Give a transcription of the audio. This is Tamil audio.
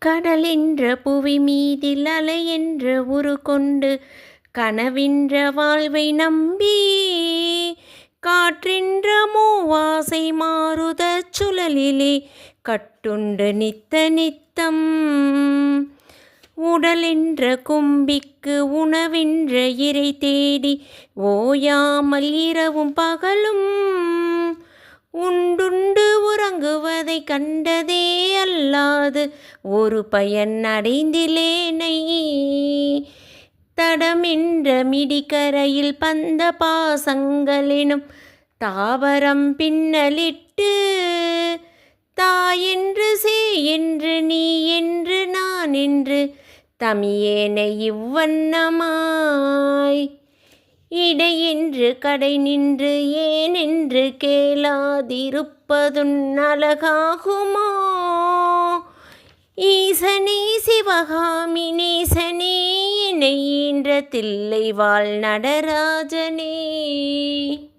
கடலென்ற புவி மீதில் அலையென்ற உருக்கொண்டு கனவென்ற வாழ்வை நம்பி காற்றென்ற மூவாசை மாருதச் சுழலிலே கட்டுண்டு நித்த நித்தம் உடலென்ற கும்பிக்கு உணவென்ற இரை தேடி ஓயாமல் இரவும் பகலும் உண்டுண்டு உறங்குவதை கண்டதே அல்லாது ஒரு பயன் அடைந்திலேனை தடமென்ற மிடிகரையில் பந்த பாசங்களெனும் தாவரம் பின்னலிட்டு தாயென்று என்று நீ என்று நான் என்று தமியேனை இவ்வண்ணமாய் இடையென்று கடை நின்று ஏனென்று கேளாதிருப்பதுன் அழகாகுமோ ஈசனே சிவகாமி நேசனே இணை ஈன்ற தில்லை வாழ் நடராஜனே.